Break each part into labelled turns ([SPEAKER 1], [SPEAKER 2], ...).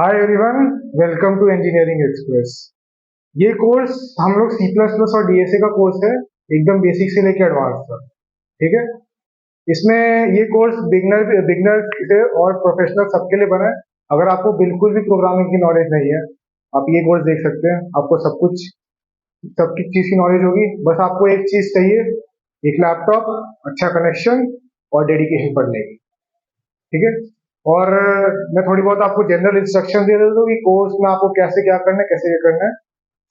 [SPEAKER 1] Hi everyone, welcome to engineering express. ये course हम लोग सी प्लस प्लस और डीएसए का कोर्स है, एकदम बेसिक से लेके एडवांस तक। ठीक है। इसमें ये कोर्स बिगनर से और प्रोफेशनल सबके लिए बना है। अगर आपको बिल्कुल भी प्रोग्रामिंग की नॉलेज नहीं है, आप ये कोर्स देख सकते हैं। आपको सबकी चीज़ की नॉलेज होगी। बस आपको एक चीज़ चाहिए, एक लैपटॉप, अच्छा कनेक्शन और डेडिकेशन पढ़ने की। ठीक है। और मैं थोड़ी बहुत आपको जनरल इंस्ट्रक्शन दे देता हूँ कि कोर्स में आपको कैसे क्या करना है, कैसे क्या करना है।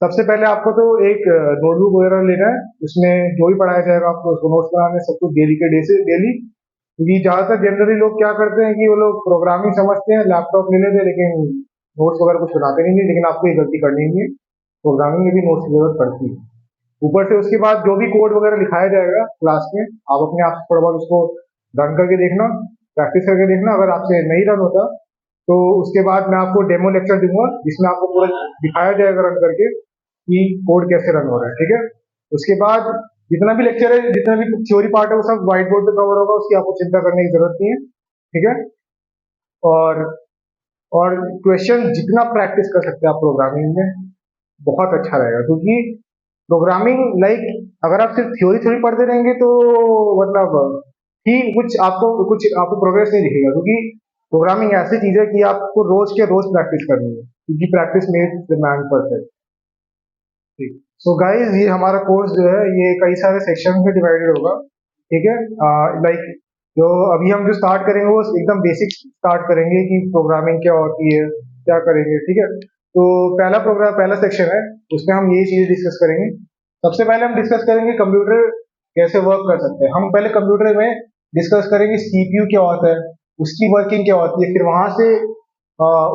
[SPEAKER 1] सबसे पहले आपको तो एक नोटबुक वगैरह लेना है। उसमें जो भी पढ़ाया जाएगा आपको उसको नोट्स बनाने हैं, सब कुछ डेली के डे से डेली। क्योंकि ज्यादातर जनरली लोग क्या करते हैं कि वो लोग प्रोग्रामिंग समझते हैं, लैपटॉप ले लेते हैं, लेकिन नोट्स वगैरह कुछ बनाते नहीं है। लेकिन आपको ये गलती करनी नहीं है, प्रोग्रामिंग में भी नोट्स की जरूरत पड़ती है। ऊपर से उसके बाद जो भी कोड वगैरह लिखाया जाएगा क्लास में, आप अपने आप से थोड़ा बहुत उसको रन करके देखना, प्रैक्टिस करके देखना। अगर आपसे नहीं रन होता तो उसके बाद मैं आपको डेमो लेक्चर दूंगा, जिसमें आपको पूरा दिखाया जाएगा रन करके कि कोड कैसे रन हो रहा है। ठीक है। उसके बाद जितना भी लेक्चर है, जितना भी थ्योरी पार्ट है, वो सब व्हाइट बोर्ड पे कवर होगा, उसकी आपको चिंता करने की जरूरत नहीं है। ठीक है। और और क्वेश्चन जितना प्रैक्टिस कर सकते हैं आप प्रोग्रामिंग में, बहुत अच्छा रहेगा। क्योंकि प्रोग्रामिंग लाइक अगर आप सिर्फ थ्योरी थ्योरी पढ़ते रहेंगे तो मतलब ही कुछ आपको प्रोग्रेस नहीं दिखेगा। क्योंकि प्रोग्रामिंग ऐसी चीज है कि आपको रोज के रोज प्रैक्टिस करनी है, क्योंकि practice makes the man perfect. ठीक। सो गाइस, ये हमारा कोर्स जो है ये कई सारे सेक्शन में डिवाइडेड होगा। ठीक है। लाइक जो अभी हम जो स्टार्ट करेंगे वो एकदम बेसिक स्टार्ट करेंगे कि प्रोग्रामिंग क्या होती है, क्या करेंगे। ठीक है। तो पहला सेक्शन है, उसमें हम ये चीजें डिस्कस करेंगे। सबसे पहले हम डिस्कस करेंगे कंप्यूटर कैसे वर्क कर सकते हैं। हम पहले कंप्यूटर में डिस्कस करेंगे सीपीयू क्या होता है, उसकी वर्किंग क्या होती है, फिर वहां से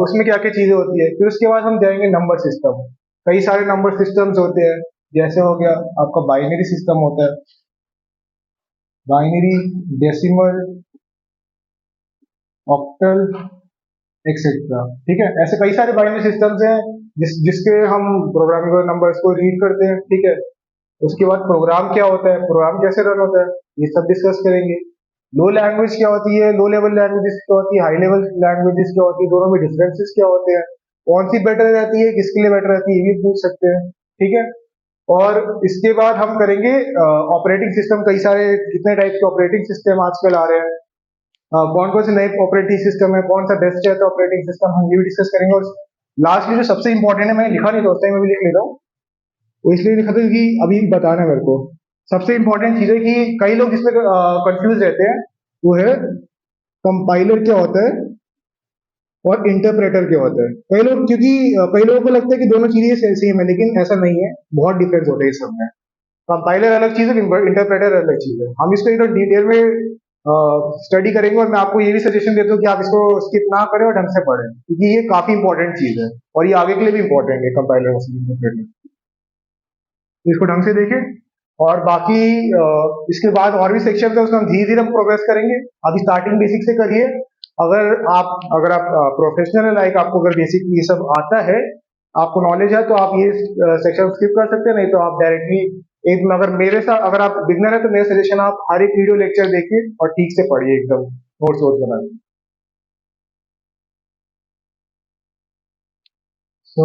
[SPEAKER 1] उसमें क्या क्या चीजें होती है। फिर उसके बाद हम जाएंगे नंबर सिस्टम। कई सारे नंबर सिस्टम्स होते हैं। जैसे हो गया आपका बाइनरी सिस्टम होता है, बाइनरी, डेसिमल, ऑक्टल, एक्सेट्रा। ठीक है। ऐसे कई सारे बाइनरी सिस्टम्स हैं जिसके हम प्रोग्रामिंग नंबर्स को रीड करते हैं। ठीक है। उसके बाद प्रोग्राम क्या होता है, प्रोग्राम कैसे रन होता है, ये सब डिस्कस करेंगे। लो लैंग्वेज क्या होती है, लो लेवल लैंग्वेजेस क्या होती है, हाई लेवल लैंग्वेजेस क्या होती है, दोनों में डिफरेंसेस क्या होते हैं, कौन सी बेटर रहती है, किसके लिए बेटर रहती है, ये भी पूछ सकते हैं। ठीक है। और इसके बाद हम करेंगे ऑपरेटिंग सिस्टम। कई सारे कितने टाइप के ऑपरेटिंग सिस्टम आजकल आ रहे हैं, कौन कौन से नए ऑपरेटिंग सिस्टम है, कौन सा बेस्ट रहता है ऑपरेटिंग सिस्टम, हम ये भी डिस्कस करेंगे। और लास्टली जो सबसे इंपॉर्टेंट है, मैंने लिखा नहीं था उस टाइम, मैं भी लिख लेता हूँ। वो इसलिए लिखा था क्योंकि अभी बताना है मेरे को। सबसे इंपॉर्टेंट चीज है कि कई लोग इसमें कंफ्यूज रहते हैं, वो है कंपाइलर क्या होता है और इंटरप्रेटर क्या होता है। कई लोग क्योंकि कई लोगों को लगता है कि दोनों चीजें सेम है, लेकिन ऐसा नहीं है, बहुत डिफरेंस होता है इस सब में। कंपाइलर अलग चीज है, इंटरप्रेटर अलग चीज है। हम इसको एकदम डिटेल में स्टडी करेंगे, और मैं आपको ये भी सजेशन देता हूँ कि आप इसको स्किप ना करें और ढंग से पढ़ें, क्योंकि ये काफी इंपॉर्टेंट चीज है और ये आगे के लिए भी इंपॉर्टेंट है, कंपाइलर और इंटरप्रेटर। तो इसको ढंग से देखें। और बाकी इसके बाद और भी सेक्शन है, उसमें हम धीरे धीरे प्रोग्रेस करेंगे। अभी स्टार्टिंग बेसिक से करिए। अगर आप प्रोफेशनल है, लाइक आपको अगर बेसिक ये सब आता है, आपको नॉलेज है, तो आप ये सेक्शन स्किप कर सकते हैं। नहीं तो आप डायरेक्टली एक, अगर मेरे साथ अगर आप बिगनर है तो मेरा सजेशन आप हर एक वीडियो लेक्चर देखिए और ठीक से पढ़िए, एकदम नोट्स वोट्स बनाइए। तो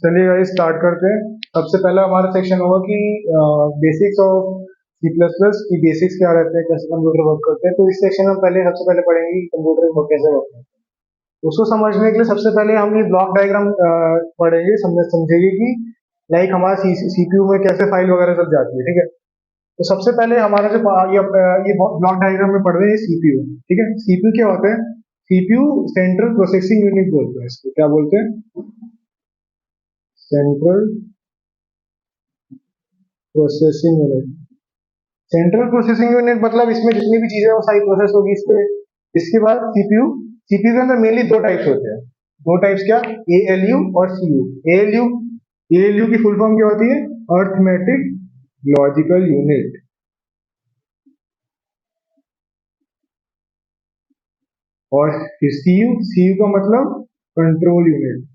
[SPEAKER 1] चलिए गाइस, स्टार्ट करते हैं। सबसे पहला हमारा सेक्शन होगा कि basics of C plus plus की बेसिक्स क्या रहते हैं, कैसे कंप्यूटर वर्क करते हैं। तो इस सेक्शन में पहले सबसे पहले पढ़ेंगे कि कंप्यूटर कैसे वर्क करते हैं। उसको समझने के लिए सबसे पहले हम ये ब्लॉक डायग्राम पढ़ेंगे, समझेंगे कि लाइक हमारा सीपीयू में कैसे फाइल वगैरह सब जाती है। ठीक है। तो सबसे पहले हमारा जो ये ब्लॉक डायग्राम में पढ़ रहे हैं सीपीयू। ठीक है। सीपीयू क्या होता है? सीपीयू सेंट्रल प्रोसेसिंग यूनिट बोलते हैं इसको। क्या बोलते हैं? Central processing unit. Central processing unit मतलब इसमें जितनी भी चीजें हैं वो सारी प्रोसेस होगी इस पे। इसके बाद सीपीयू। सीपीयू के अंदर मेनली दो टाइप्स होते हैं। दो टाइप्स क्या? एएलयू और सीयू। एएलयू, एएलयू की फुल फॉर्म क्या होती है? Arithmetic logical unit. और फिर सीयू, सीयू का मतलब कंट्रोल यूनिट।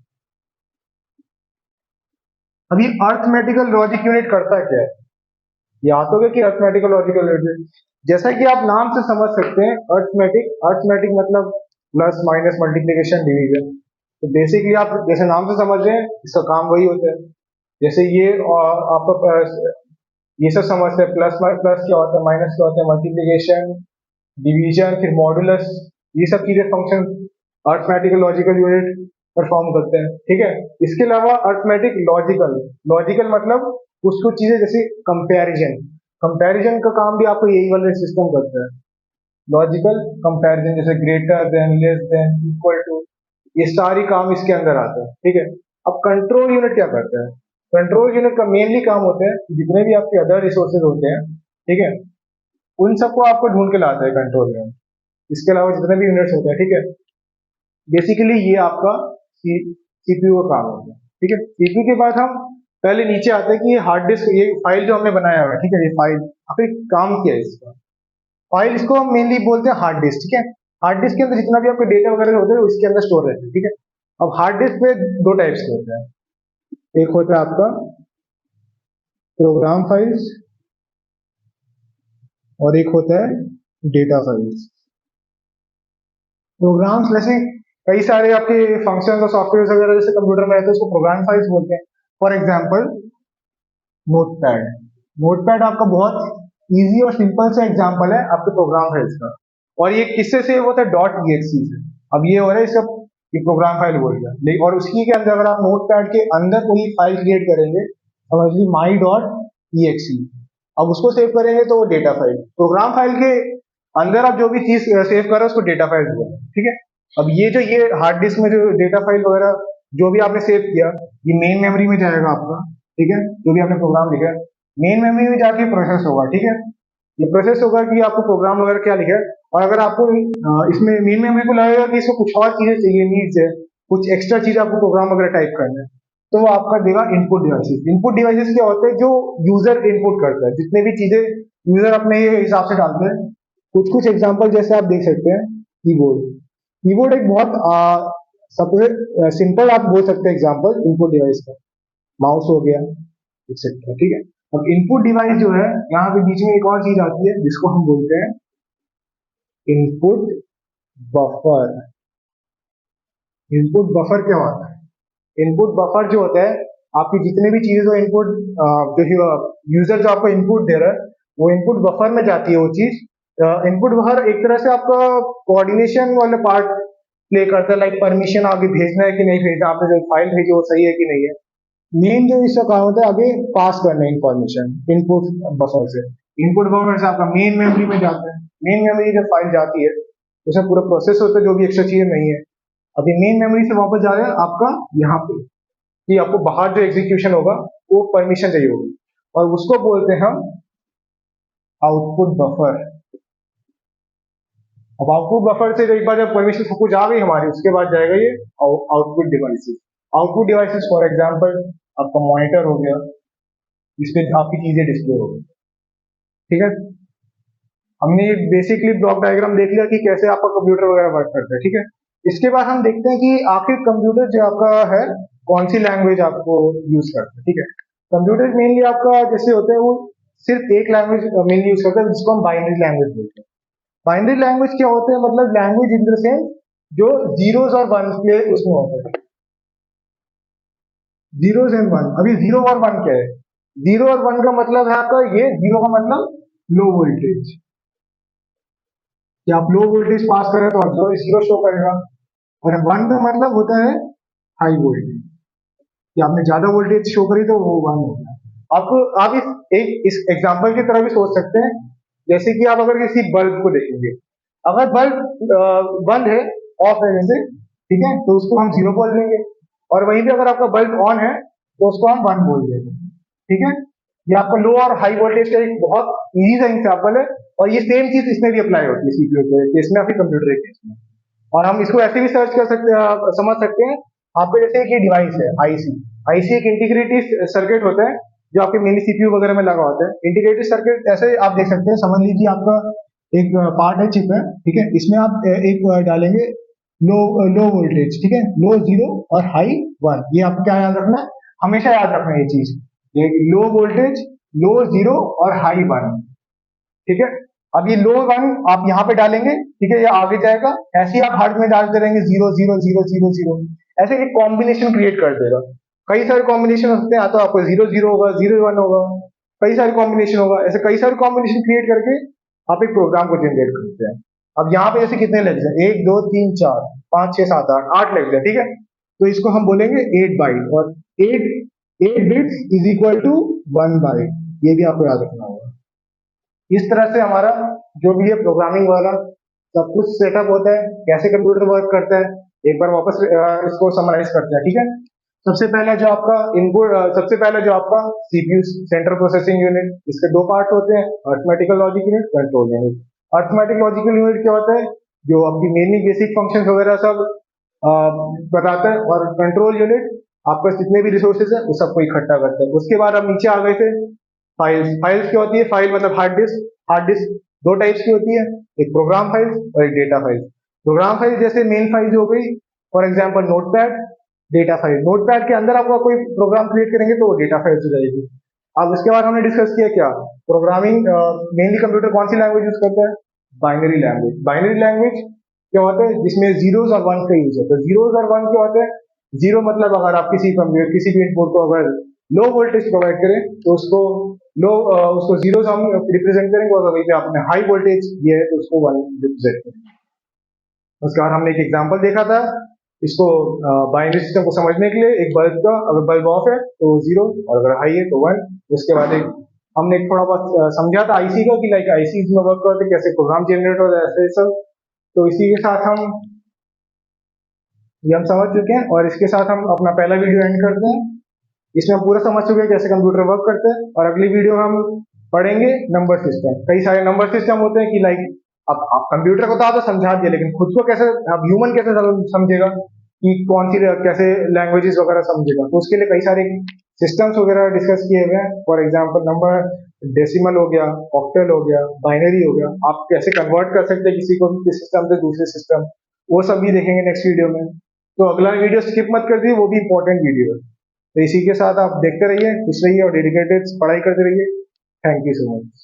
[SPEAKER 1] अब ये अर्थमेटिकल लॉजिक यूनिट करता क्या है? याद होगा कि अर्थमेटिकल लॉजिकल यूनिट, जैसा कि आप नाम से समझ सकते हैं, अर्थमेटिक, अर्थमेटिक मतलब प्लस माइनस मल्टीप्लिकेशन डिवीजन। तो बेसिकली आप जैसे नाम से समझ रहे हैं इसका काम वही होता है। जैसे ये आपका ये सब समझते हैं, प्लस प्लस क्या होता है, माइनस क्या होता है, मल्टीप्लिकेशन, डिवीजन, फिर मॉडुलस, ये सब चीजें function arithmetic logical unit perform करते हैं। ठीक है, इसके अलावा अर्थमेटिक लॉजिकल, लॉजिकल मतलब कुछ कुछ चीजें जैसे कंपैरिजन, कंपैरिजन का काम भी आपको यही वाला सिस्टम करता है। लॉजिकल कंपैरिजन जैसे greater than, less than, equal to, ये सारी काम इसके अंदर आते हैं। ठीक है, अब कंट्रोल यूनिट क्या करता है? कंट्रोल यूनिट का मेनली काम होता है जितने भी आपके अदर रिसोर्सेज होते हैं, ठीक है, उन सबको आपको ढूंढ के लाता है कंट्रोल यूनिट। इसके अलावा जितने भी यूनिट्स होते हैं, ठीक है, बेसिकली ये आपका सीपीयू का काम होता है। ठीक है, सीपीयू के बाद हम पहले नीचे आते हैं कि ये हार्ड डिस्क, ये फाइल जो हमने बनाया हुआ है, ठीक है, ये फाइल आखिर काम क्या है इसका। फाइल इसको हम मेनली बोलते हैं हार्ड डिस्क। ठीक है, हार्ड डिस्क के अंदर जितना भी आपका डेटा वगैरह होता है उसके अंदर स्टोर रहता है। ठीक है, अब हार्ड डिस्क में दो टाइप्स के होते हैं, एक होता है आपका प्रोग्राम फाइल्स और एक होता है डेटा फाइल्स। प्रोग्राम्स वैसे कई सारे आपके फंक्शन और सॉफ्टवेयर वगैरह जैसे कंप्यूटर में रहते हैं, उसको प्रोग्राम फाइल्स बोलते हैं। फॉर एग्जाम्पल नोटपैड, नोटपैड आपका बहुत इजी और सिंपल सा एग्जांपल है आपके प्रोग्राम फाइल्स का। और ये किससे सेव होता है? डॉट .exe से। अब ये हो रहा है इसका, ये प्रोग्राम फाइल बोल गया, और उसी के अंदर अगर आप नोटपैड के अंदर कोई फाइल क्रिएट करेंगे, समझ लीजिए my.exe, अब उसको सेव करेंगे तो वो डेटा फाइल। प्रोग्राम फाइल के अंदर आप जो भी चीज सेव कर रहे हो उसको डेटा फाइल बोलते हैं। ठीक है, अब ये हार्ड डिस्क में जो डेटा फाइल वगैरह जो भी आपने सेव किया, ये मेन मेमोरी में जाएगा आपका। ठीक है, जो भी आपने प्रोग्राम लिखा है मेन मेमोरी में जाके प्रोसेस होगा। ठीक है, ये प्रोसेस होगा कि आपको प्रोग्राम वगैरह क्या लिखा है, और अगर आपको इसमें मेन मेमोरी को लगेगा कि इसको कुछ और चीजें चाहिए, नीड्स है, कुछ एक्स्ट्रा चीज आपको प्रोग्राम वगैरह टाइप करना है, तो वो आपका देगा इनपुट डिवाइसेस। इनपुट डिवाइसेस क्या होते हैं? जो यूजर इनपुट करता है, जितने भी चीजें यूजर अपने हिसाब से डालते हैं। कुछ कुछ एग्जांपल जैसे आप देख सकते हैं, कीबोर्ड, कीबोर्ड एक बहुत सबसे सिंपल आप बोल सकते हैं एग्जांपल इनपुट डिवाइस का। माउस हो गया, एक्सेट्रा। ठीक है, अब इनपुट डिवाइस जो है, यहाँ पे बीच में एक और चीज आती है जिसको हम बोलते हैं इनपुट बफर। इनपुट बफर क्या होता है? इनपुट बफर जो होता है, आपकी जितने भी चीजें जो इनपुट, जो यूजर जो आपको इनपुट दे रहा है, वो इनपुट बफर में जाती है वो चीज। इनपुट बफर एक तरह से आपका कोऑर्डिनेशन वाला पार्ट प्ले करता है, लाइक परमिशन आगे भेजना है कि नहीं भेजना, आपने जो फाइल भेजी वो सही है कि नहीं है। मेन जो इसका काम होता है आगे पास करना इंफॉर्मेशन इनपुट बफर से। इनपुट बफर से आपका मेन मेमोरी में जाता है। मेन मेमोरी जब फाइल जाती है उसमें पूरा प्रोसेस होता है, जो भी एक्स्ट्रा चीजें नहीं है, अभी मेन मेमोरी से वापस जा रहा है आपका यहाँ पे, कि आपको बाहर जो एग्जीक्यूशन होगा वो परमिशन चाहिए होगी, और उसको बोलते हैं हम आउटपुट बफर। अब आउटपुट बफर से एक बार जब परमिशन सब कुछ आ गई हमारी, उसके बाद जाएगा ये output devices. Output devices for example आपका मॉनिटर हो गया, इसपे आपकी चीजें डिस्प्ले हो गई। ठीक है, हमने बेसिकली ब्लॉक डायग्राम देख लिया कि कैसे आपका कंप्यूटर वगैरह वर्क करता है। ठीक है, इसके बाद हम देखते हैं कि आखिर कंप्यूटर जो आपका है कौन सी लैंग्वेज आपको यूज करता है। ठीक है, कंप्यूटर मेनली आपका जैसे होते हैं वो सिर्फ एक लैंग्वेज मेनली यूज करता है, जिसको हम बाइनरी लैंग्वेज बोलते हैं। बाइनरी लैंग्वेज क्या होते हैं? मतलब लैंग्वेज इन द सेंस जो जीरोस और वन के उसमें होता है, जीरोस एंड वन। अभी जीरो और वन क्या है? जीरो और वन का मतलब है आपका ये, जीरो का मतलब लो वोल्टेज, कि आप लो वोल्टेज पास करें तो आपको जीरो शो करेगा, और वन का मतलब होता है हाई वोल्टेज, कि आपने ज्यादा वोल्टेज शो करी तो वो वन होगा। आपको आप इस एग्जांपल की तरह भी सोच सकते हैं, जैसे कि आप अगर किसी बल्ब को देखेंगे, अगर बल्ब बंद है, ऑफ है जैसे, ठीक है, तो उसको हम जीरो बोल देंगे, और वहीं पे अगर आपका बल्ब ऑन है तो उसको हम वन बोल देंगे। ठीक है, ये आपका लो और हाई वोल्टेज का एक बहुत इजी सा एग्जांपल है, और ये सेम चीज इसमें भी अप्लाई होती है सीपीयू के केस में, आपके कंप्यूटर के केस में। और हम इसको ऐसे भी सर्च कर सकते हैं, समझ सकते हैं। आपके जैसे एक ये डिवाइस है आईसी, आईसी एक इंटीग्रेटेड सर्किट होता है जो आपके मिनी सीपीयू वगैरह में लगा होता है। इंटीग्रेटेड सर्किट ऐसे आप देख सकते हैं, समझ लीजिए आपका एक पार्ट है, चिप है, ठीक है, इसमें आप एक डालेंगे लो लो वोल्टेज, ठीक है, लो जीरो और हाई वन। ये आपको क्या याद रखना है? हमेशा याद रखना है ये चीज, ये लो वोल्टेज, लो जीरो और हाई वन। ठीक है, अब ये लो वन आप यहाँ पे डालेंगे, ठीक है, ये आगे जाएगा, ऐसे ही आप हर में डालते रहेंगे zero zero zero zero zero, ऐसे एक कॉम्बिनेशन क्रिएट कर देगा। कई सारे कॉम्बिनेशन हो सकते हैं, या तो आपको 0 0 होगा, 0 1 होगा, कई सारे कॉम्बिनेशन होगा, ऐसे कई सारे कॉम्बिनेशन क्रिएट करके आप एक प्रोग्राम को जनरेट करते हैं। अब यहाँ पे ऐसे कितने लेग्स हैं, 1 2 3 4 5 6 7 8 लेग्स है, ठीक है। तो इसको हम बोलेंगे 8 बाइट, और 8 bits is equal to 1 byte, ये भी आपको याद रखना होगा। इस तरह से हमारा जो भी है प्रोग्रामिंग वाला सब कुछ सेटअप होता है, कैसे कंप्यूटर वर्क करता है, एक बार वापस इसको समराइज करते हैं, ठीक है। सबसे पहले जो आपका इनपुट, सबसे पहले जो आपका सीपीयू, सेंट्रल प्रोसेसिंग यूनिट, इसके दो पार्ट्स होते हैं, arithmetical logic unit, control unit. Arithmetic logical unit क्या होता है, जो आपकी मेनली बेसिक फंक्शंस वगैरह सब बताता है, और कंट्रोल यूनिट आपका जितने भी रिसोर्सेज है वो सबको इकट्ठा करता है। उसके बाद हम नीचे आ गए थे फाइल्स। फाइल्स क्या होती है, फाइल मतलब हार्ड डिस्क। हार्ड डिस्क दो टाइप्स की होती है, एक प्रोग्राम फाइल्स और एक डेटा फाइल्स। प्रोग्राम फाइल जैसे मेन फाइल्स हो गई, for example notepad. Data file, notepad के अंदर आपका कोई प्रोग्राम क्रिएट करेंगे तो वो डेटा फाइल्स हो जाएगी। अब उसके बाद हमने डिस्कस किया क्या, प्रोग्रामिंग मेनली कंप्यूटर कौन सी लैंग्वेज यूज करता है, बाइनरी लैंग्वेज। बाइनरी लैंग्वेज क्या होता है, जिसमें जीरोस और वन का यूज होता है। जीरोस और वन क्या होते हैं, जीरो मतलब अगर आप किसी कंप्यूटर किसी भी इनपुट को अगर लो वोल्टेज प्रोवाइड करें तो उसको उसको जीरो से हम रिप्रेजेंट करेंगे, और अगर आपने हाई वोल्टेज दिया है तो उसको वन रिप्रेजेंट करेंगे। उसके बाद हमने एक एग्जांपल देखा था इसको बाइनरी सिस्टम को समझने के लिए, एक बल्ब का अगर बल्ब ऑफ है तो जीरो, और अगर हाई है तो वन। उसके बाद एक हमने एक थोड़ा बहुत समझा था आईसी का, कि लाइक आईसी में वर्क करते कैसे प्रोग्राम जनरेट होता है, ऐसे सब। तो इसी के साथ हम ये हम समझ चुके हैं, और इसके साथ हम अपना पहला वीडियो एंड करते हैं। इसमें हम पूरा समझ चुके हैं कैसे कंप्यूटर वर्क करते हैं, और अगली वीडियो में हम पढ़ेंगे नंबर सिस्टम। कई सारे नंबर सिस्टम होते हैं कि लाइक अब आप कंप्यूटर को तो आप समझा दिए, लेकिन खुद को कैसे, अब ह्यूमन कैसे समझेगा कि कौन सी कैसे लैंग्वेजेस वगैरह समझेगा, तो उसके लिए कई सारे सिस्टम्स वगैरह डिस्कस किए हुए हैं। फॉर एग्जाम्पल नंबर डेसिमल हो गया, ऑक्टल हो गया, बाइनरी हो गया, आप कैसे कन्वर्ट कर सकते हैं किसी को किस सिस्टम से दूसरे सिस्टम, वो सब भी देखेंगे नेक्स्ट वीडियो में। तो अगला वीडियो स्किप मत कर दिए, वो भी इंपॉर्टेंट वीडियो है। तो इसी के साथ आप देखते रहिए, खुश रहिए और डेडिकेटेड पढ़ाई करते रहिए। Thank you so much.